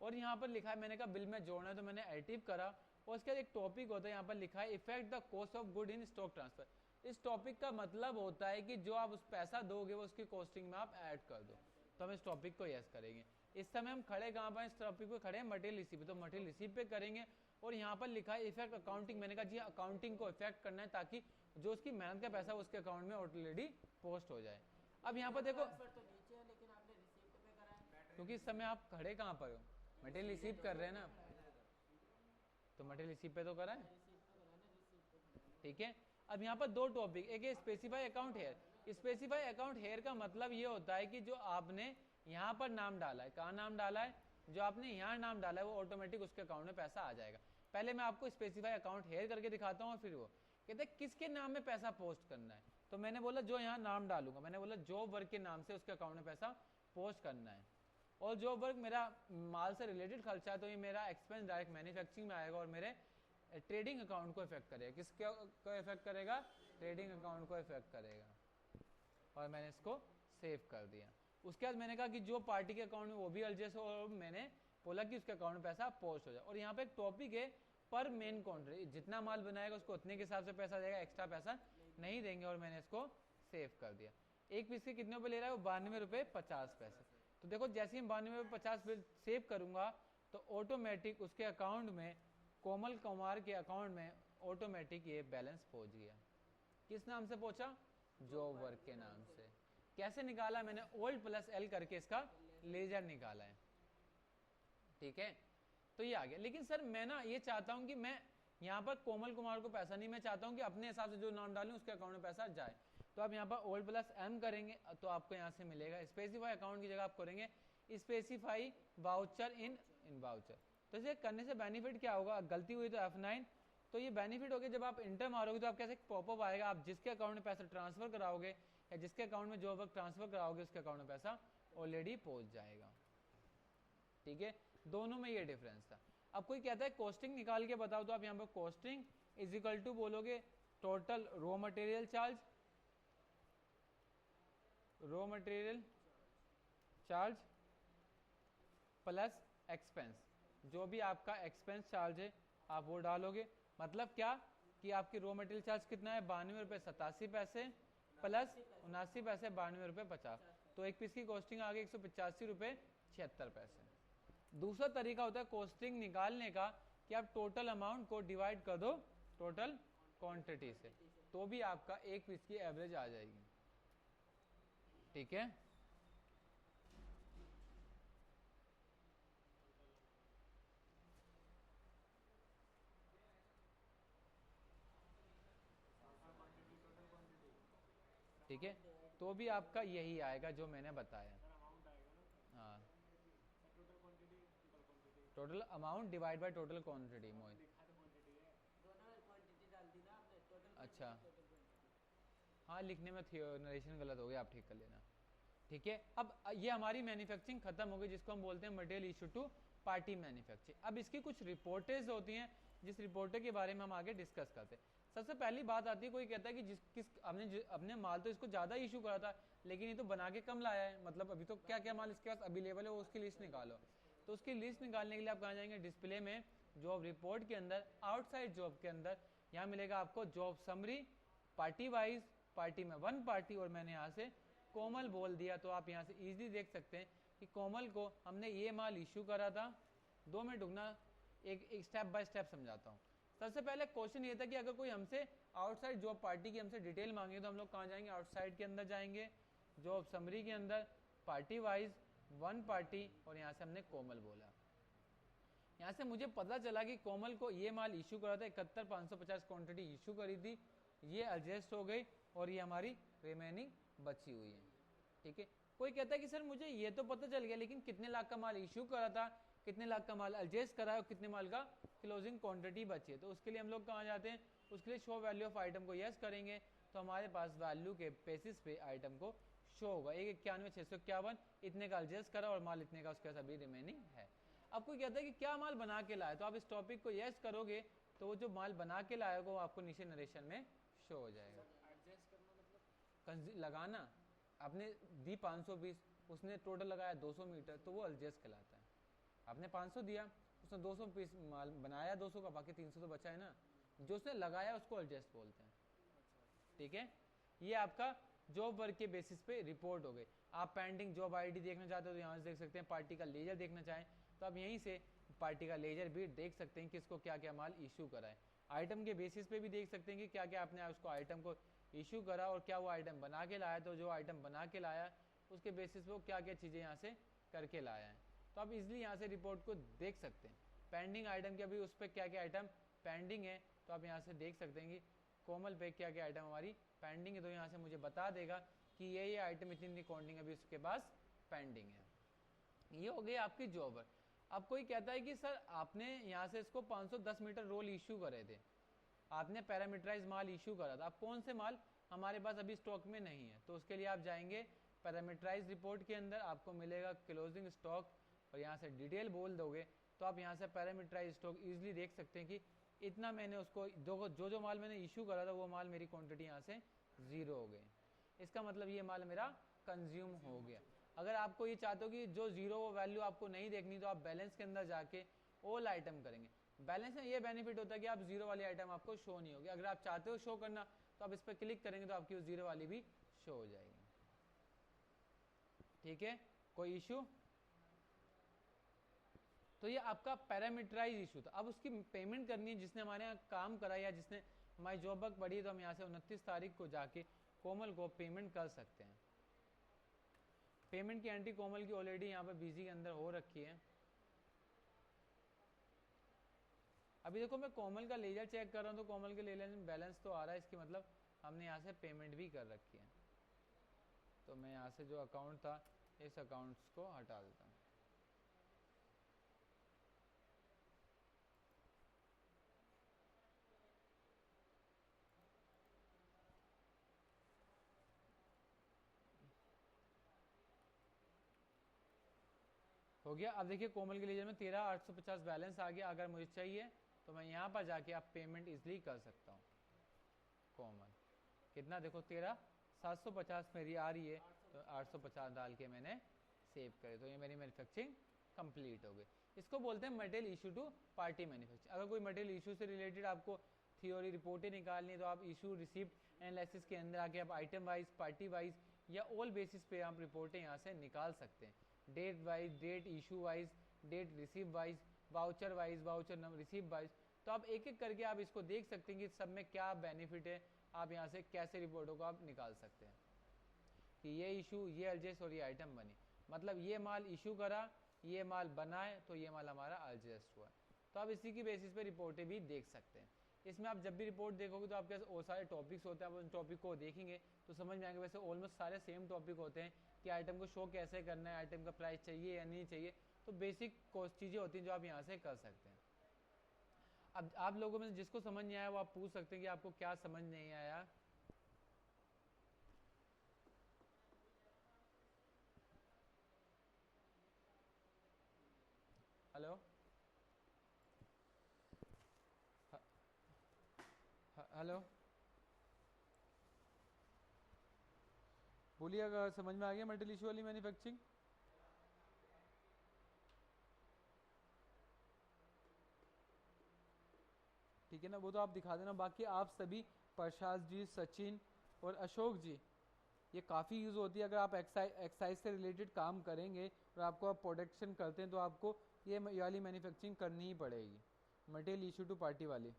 A: और यहाँ पर लिखा है, मैंने कहा बिल में जोड़ना है तो मैंने एडिटिव करा। और उसके बाद एक टॉपिक होता है, यहाँ पर लिखा है effect the cost of good in stock transfer. इस टॉपिक का मतलब होता है कि जो आप उस पैसा दोगे वो उसकी कॉस्टिंग में आप ऐड कर दो। तो हम इस टॉपिक को यस करेंगे। इस समय हम खड़े कहाँ पर, इस टॉपिक पे खड़े हैं मटेरियल रिसीव पे, तो मटेरियल रिसीव पे करेंगे। और यहाँ पर लिखा है इफेक्ट अकाउंटिंग। मैंने कहा जी अकाउंटिंग को इफेक्ट करना है ताकि जो उसकी मेहनत का पैसा उसके अकाउंट में ऑलरेडी पोस्ट हो जाए। अब यहाँ पर देखो क्योंकि इस समय आप खड़े कहाँ पर हो, मटेरियल रिसीव कर रहे हैं ना, तो मटेरियल रिसीव पे तो करा है। ठीक है। अब यहाँ पर 2 टॉपिक, एक है specify account here. Specify account here का मतलब ये होता है कि जो आपने यहाँ पर नाम डाला है, कहाँ नाम डाला है, जो आपने यहाँ नाम डाला है वो ऑटोमेटिक उसके अकाउंट में पैसा आ जाएगा। पहले मैं आपको स्पेसिफाई अकाउंट हेयर करके दिखाता हूँ और फिर वो कहते हैं किसके नाम में पैसा पोस्ट करना है। तो मैंने बोला जो यहाँ नाम डालूंगा, मैंने बोला जॉब वर्क के नाम से उसके अकाउंट में पैसा पोस्ट करना है। और जॉब वर्क मेरा माल से रिलेटेड खर्चा है तो ये मेरा एक्सपेंस डायरेक्ट मैन्युफैक्चरिंग में आएगा और मेरे ट्रेडिंग अकाउंट को इफेक्ट करेगा। किसके को इफेक्ट करेगा, ट्रेडिंग अकाउंट को इफेक्ट करेगा। और मैंने इसको सेव कर दिया। उसके बाद मैंने कहा कि जो पार्टी के अकाउंट में वो भी एडजस्ट हो, और मैंने बोला कि उसके अकाउंट में पैसा पोस्ट हो जाए। और यहाँ पे एक टॉपिक है पर मेन क्वांटिटी, जितना माल बनाएगा उसको उतने के हिसाब से पैसा देगा, एक्स्ट्रा पैसा नहीं देंगे। और मैंने इसको सेव कर दिया। एक पीस के कितने पे ले रहा है वो 92 रुपये 50 पैसे। तो देखो जैसे ही 92 रुपये 50 सेव करूंगा तो ऑटोमेटिक उसके अकाउंट में, कोमल कुमार के अकाउंट में ऑटोमेटिक ये बैलेंस पहुंच गया। किस नाम से पहुंचा? जॉब वर्क के नाम से। कैसे निकाला? मैंने ओल्ड प्लस एल करके इसका लेजर निकाला है, ठीक है। तो ये आ गया। लेकिन सर मैं ना ये चाहता हूं कि मैं यहाँ पर कोमल कुमार को पैसा नहीं, मैं चाहता हूं कि अपने हिसाब से जो नाम डालूं उसके अकाउंट में पैसा जाए। तो आप यहाँ पर ओल्ड प्लस एम करेंगे तो आपको यहाँ से मिलेगा स्पेसिफाई अकाउंट की जगह आप करेंगे स्पेसिफाई वाउचर इन वाउचर। तो इसे करने से बेनिफिट क्या होगा? गलती हुई तो F9। तो ये बेनिफिट हो गया, जब आप इंटर मारोगे तो आप कैसे पॉपअप आएगा, आप जिसके अकाउंट में पैसा ट्रांसफर कराओगे या जिसके अकाउंट में जो वक्त ट्रांसफर कराओगे उसके अकाउंट में पैसा ऑलरेडी पहुंच जाएगा, ठीक है। दोनों में ये डिफरेंस था। अब कोई कहता है कॉस्टिंग निकाल के बताओ, तो आप यहाँ पर कॉस्टिंग इज इक्वल टू बोलोगे total raw material charge, raw material charge plus expense, जो भी आपका एक्सपेंस चार्ज है आप वो डालोगे। मतलब क्या कि आपकी रॉ मटेरियल चार्ज कितना है? 92 रुपये 87 पैसे प्लस 79 पैसे 92 रुपये 50। तो एक पीस की कॉस्टिंग आ गई 185 रुपये 76 पैसे। दूसरा तरीका होता है कॉस्टिंग निकालने का कि आप टोटल अमाउंट को डिवाइड कर दो टोटल क्वांटिटी से, तो भी आपका एक पीस की एवरेज आ जाएगी, ठीक है। ठीक है, तो भी आपका यही आएगा जो मैंने बताया। हाँ, total amount divide by total quantity. Mohit अच्छा, हाँ लिखने में नरेशन गलत हो गया, आप ठीक कर लेना, ठीक है। अब ये हमारी मैन्युफैक्चरिंग खत्म हो गई, जिसको हम बोलते हैं material issue to party manufacturing. अब इसकी कुछ रिपोर्टेज होती हैं, जिस रिपोर्टर के बारे में हम आगे डिस्कस करते हैं। सबसे पहली बात आती है, कोई कहता है कि हमने माल तो इसको ज़्यादा इशू करा था, लेकिन ये तो बना के कम लाया है, मतलब अभी तो क्या क्या माल इसके पास अवेलेबल है वो उसकी लिस्ट निकालो। तो उसकी लिस्ट निकालने के लिए आप कहाँ जाएंगे? डिस्प्ले में जॉब रिपोर्ट के अंदर, आउटसाइड जॉब के अंदर, यहाँ मिलेगा आपको job summary, party wise, party में 1 पार्टी, और मैंने यहाँ से कोमल बोल दिया। तो आप यहाँ से इजीली देख सकते हैं कि कोमल को हमने ये माल इशू करा था। 2 मिनट रुकना, एक स्टेप बाय स्टेप समझाता हूँ। सबसे पहले क्वेश्चन ये था कि अगर कोई हमसे आउटसाइड जॉब पार्टी की हमसे डिटेल मांगे तो हम लोग कहाँ जाएंगे? आउटसाइड के अंदर जाएंगे, जॉब समरी के अंदर, पार्टी वाइज, 1 पार्टी, और यहाँ से हमने कोमल बोला। यहाँ से मुझे पता चला कि कोमल को ये माल इशू करा था, 71,550 क्वांटिटी इशू करी थी, ये एडजस्ट हो गई और ये हमारी रिमेनिंग बची हुई है, ठीक है। कोई कहता है कि सर मुझे ये तो पता चल गया, लेकिन कितने लाख का माल इशू करा था, कितने लाख का माल एडजस्ट करा है और कितने माल का क्लोजिंग क्वांटिटी बची है। तो उसके लिए हम लोग कहाँ जाते हैं? उसके लिए शो वैल्यू ऑफ आइटम को यस करेंगे, तो हमारे पास वैल्यू के बेसिस पे आइटम को शो होगा 191,651, इतने का एडजस्ट करा और माल इतने का उसके पास अभी रिमेनिंग है। अब कोई कहता है कि क्या माल बना के लाया, तो आप इस टॉपिक को यस करोगे तो वो जो माल बना के लाएगा वो आपको नीचे नरेशन में शो हो जाएगा। लगाना, आपने दी 520, उसने टोटल लगाया 200 मीटर, तो वो एडजस्ट कहलाता है। आपने 500 दिया, उसने 200 पीस माल बनाया 200 का, बाकी 300 तो बचा है ना, जो उसने लगाया उसको एडजस्ट बोलते हैं, ठीक है। ये आपका जॉब वर्क के बेसिस पे रिपोर्ट हो गई। आप पेंडिंग जॉब आईडी देखना चाहते हो तो यहाँ से देख सकते हैं, पार्टी का लेजर देखना चाहें तो आप यहीं से पार्टी का लेजर भी देख सकते हैं कि इसको क्या क्या माल इशू करा है। आइटम के बेसिस पे भी देख सकते हैं कि क्या क्या आपने उसको आइटम को इशू करा और क्या वो आइटम बना के लाया, तो जो आइटम बना के लाया उसके बेसिस पे वो क्या क्या चीज़ें यहाँ से करके लाया है। तो आप इजीली यहाँ से रिपोर्ट को देख सकते हैं। पेंडिंग आइटम के अभी उस पर क्या क्या आइटम पेंडिंग है, तो आप यहाँ से देख सकते हैं कि कोमल पे क्या क्या आइटम हमारी पेंडिंग है, तो यहाँ से मुझे बता देगा कि ये आइटम इतनी काउंटिंग अभी उसके पास पेंडिंग है। ये हो गई आपकी जॉब। अब कोई कहता है कि सर आपने यहाँ से इसको 510 मीटर रोल इशू करे थे, आपने पैरामीटराइज माल इशू करा था, अब कौन से माल हमारे पास अभी स्टॉक में नहीं है, तो उसके लिए आप जाएंगे पैरामीटराइज रिपोर्ट के अंदर, आपको मिलेगा क्लोजिंग स्टॉक और यहाँ से डिटेल बोल दोगे तो आप यहाँ से पैरामीटराइज स्टॉक इजीली देख सकते हैं कि इतना मैंने उसको जो माल मैंने इशू करा था वो माल मेरी क्वांटिटी यहाँ से 0 हो गई। इसका मतलब ये माल मेरा कंज्यूम हो गया। अगर आपको ये चाहते हो कि जो जीरो वो वैल्यू आपको नहीं देखनी, तो आप बैलेंस के अंदर जाके ऑल आइटम करेंगे। बैलेंस में ये बेनिफिट होता है कि आप जीरो वाली आइटम आपको शो नहीं होगी। अगर आप चाहते हो शो करना तो आप इस पर क्लिक करेंगे तो आपकी वो जीरो वाली भी शो हो जाएगी। ठीक है, कोई इशू? तो ये आपका पैरामीटराइज इशू था। अब उसकी पेमेंट करनी है, जिसने हमारे यहाँ काम करा या जिसने हमारी जॉब वर्क पढ़ी, तो हम यहाँ से 29 तारीख को जाके कोमल को पेमेंट कर सकते हैं। पेमेंट की एंट्री कोमल की ऑलरेडी यहाँ पे बिजी के अंदर हो रखी है। अभी देखो मैं कोमल का लेजर चेक कर रहा हूँ, तो कोमल के लेजर में बैलेंस तो आ रहा है, इसकी मतलब हमने यहाँ से पेमेंट भी कर रखी है। तो मैं यहाँ से जो अकाउंट था इस अकाउंट्स को हटा देता हूँ। हो गया। अब देखिए कोमल के लेजर में 13,850 बैलेंस आ गया। अगर मुझे चाहिए तो मैं यहाँ पर जाके आप पेमेंट इजली कर सकता हूँ। कोमल कितना देखो 13,750 मेरी आ रही है, तो 850 डाल के मैंने सेव करे, तो ये मेरी मैन्युफैक्चरिंग कंप्लीट हो गई। इसको बोलते हैं material issue to party manufacturing. अगर कोई मटेरियल इशू से रिलेटेड आपको थियोरी रिपोर्टें निकालनी है तो आप इशू रिसिप्ट एनालिसिस के अंदर आके आप आइटम वाइज, पार्टी वाइज या ऑल बेसिस पे आप रिपोर्टें यहाँ से निकाल सकते हैं। Date wise, date issue wise, date receive wise, voucher wise, voucher number receive wise. तो आप एक एक करके आप इसको देख सकते हैं कि सब में क्या बेनिफिट है। आप यहाँ से कैसे रिपोर्टों को आप निकाल सकते हैं कि ये इशू, ये एडजस्ट और ये आइटम बनी, मतलब ये माल इशू करा, ये माल बनाए, तो ये माल हमारा एडजस्ट हुआ। तो आप इसी की बेसिस पे रिपोर्टें भी देख सकते हैं। इसमें आप जब भी रिपोर्ट देखोगे तो आपके पास और सारे टॉपिक्स होते हैं। आप उन टॉपिक को देखेंगे तो समझ में आएंगे। वैसे ऑलमोस्ट सारे सेम टॉपिक होते हैं कि आइटम को शो कैसे करना है, आइटम का प्राइस चाहिए या नहीं चाहिए। तो बेसिक चीज़ें होती हैं जो आप यहाँ से कर सकते हैं। अब आप लोगों में जिसको समझ नहीं आया वो आप पूछ सकते हैं कि आपको क्या समझ नहीं आया। हेलो, हेलो, बोलिए अगर समझ में आ गया मटेरियल इशू वाली मैन्युफैक्चरिंग। ठीक है ना, वो तो आप दिखा देना। बाकी आप सभी प्रसाद जी, सचिन और अशोक जी, ये काफ़ी यूज़ होती है। अगर आप एक्साइज से रिलेटेड काम करेंगे और आपको आप प्रोडक्शन करते हैं तो आपको ये वाली मैन्युफैक्चरिंग करनी ही पड़ेगी, मटेरियल इशू टू पार्टी वाली।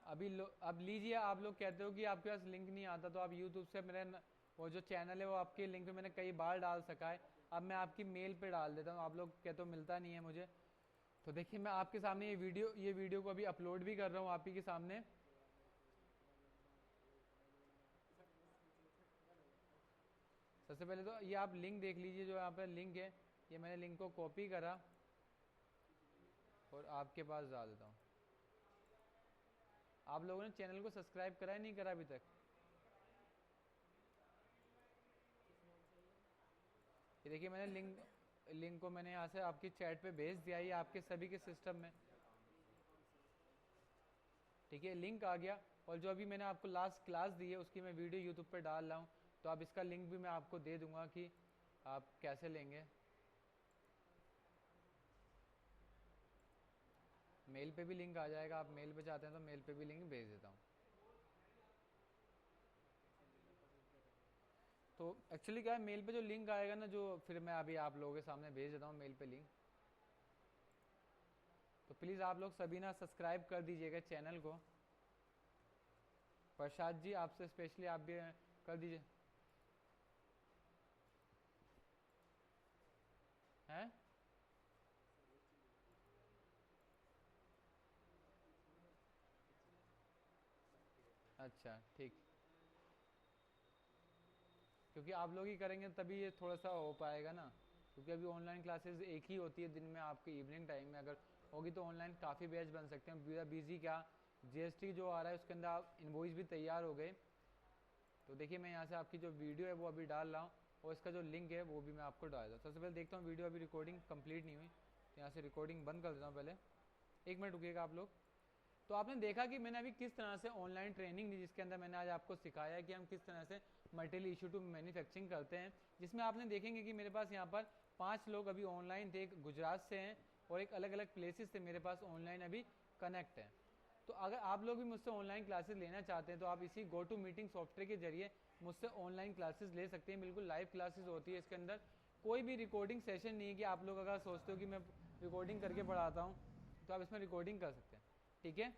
A: अब लीजिए, आप लोग कहते हो कि आपके पास लिंक नहीं आता, तो आप यूट्यूब से मेरे वो जो चैनल है वो आपके लिंक पे मैंने कई बार डाल सका है। अब मैं आपकी मेल पे डाल देता हूँ। आप लोग कहते हो मिलता नहीं है मुझे। तो देखिए मैं आपके सामने ये वीडियो को अभी अपलोड भी कर रहा हूँ आप ही के सामने। सबसे पहले तो ये आप लिंक देख लीजिए, जो यहाँ पे लिंक है, ये मैंने लिंक को कॉपी करा और आपके पास डाल देता हूँ। आप लोगों ने चैनल को सब्सक्राइब करा है नहीं करा अभी तक? ये देखिए मैंने लिंक को मैंने यहाँ से आपकी चैट पे भेज दिया, ये आपके सभी के सिस्टम में। ठीक है, लिंक आ गया। और जो अभी मैंने आपको लास्ट क्लास दी है उसकी मैं वीडियो यूट्यूब पे डाल रहा हूँ, तो आप इसका लिंक भी मैं आपको दे दूंगा कि आप कैसे लेंगे। मेल पे भी लिंक आ जाएगा। आप मेल पे चाहते हैं तो मेल पे भी लिंक भेज देता हूँ। तो एक्चुअली क्या है, मेल पे जो लिंक आएगा ना, जो फिर मैं अभी आप लोगों के सामने भेज देता हूँ मेल पे लिंक। तो प्लीज़ आप लोग सभी ना सब्सक्राइब कर दीजिएगा चैनल को। प्रसाद जी आपसे स्पेशली आप भी कर दीजिए। हैं? अच्छा ठीक, क्योंकि आप लोग ही करेंगे तभी ये थोड़ा सा हो पाएगा ना। क्योंकि अभी ऑनलाइन क्लासेस एक ही होती है दिन में, आपके इवनिंग टाइम में अगर होगी तो ऑनलाइन काफ़ी बैच बन सकते हैं। बिजी क्या, जीएसटी जो आ रहा है उसके अंदर आप इन्वॉइस भी तैयार हो गए। तो देखिए मैं यहाँ से आपकी जो वीडियो है वो अभी डाल रहा हूँ और इसका जो लिंक है वो भी मैं आपको डाल दूँ। सबसे पहले देखता हूँ वीडियो, अभी रिकॉर्डिंग कंप्लीट नहीं हुई, तो यहाँ से रिकॉर्डिंग बंद कर देता हूँ पहले। एक मिनट रुकिएगा आप लोग। तो आपने देखा कि मैंने अभी किस तरह से ऑनलाइन ट्रेनिंग दी, जिसके अंदर मैंने आज आपको सिखाया कि हम किस तरह से मटेरियल इशू टू मैन्युफैक्चरिंग करते हैं, जिसमें आपने देखेंगे कि मेरे पास यहाँ पर 5 लोग अभी ऑनलाइन थे, एक गुजरात से हैं और एक अलग अलग प्लेसेस से मेरे पास ऑनलाइन अभी कनेक्ट है। तो अगर आप लोग भी मुझसे ऑनलाइन क्लासेस लेना चाहते हैं तो आप इसी गो टू मीटिंग सॉफ्टवेयर के जरिए मुझसे ऑनलाइन क्लासेस ले सकते हैं। बिल्कुल लाइव क्लासेस होती है, इसके अंदर कोई भी रिकॉर्डिंग सेशन नहीं है कि आप लोग अगर सोचते हो कि मैं रिकॉर्डिंग करके पढ़ाता हूँ तो आप इसमें रिकॉर्डिंग कर सकते हैं। ठीक है।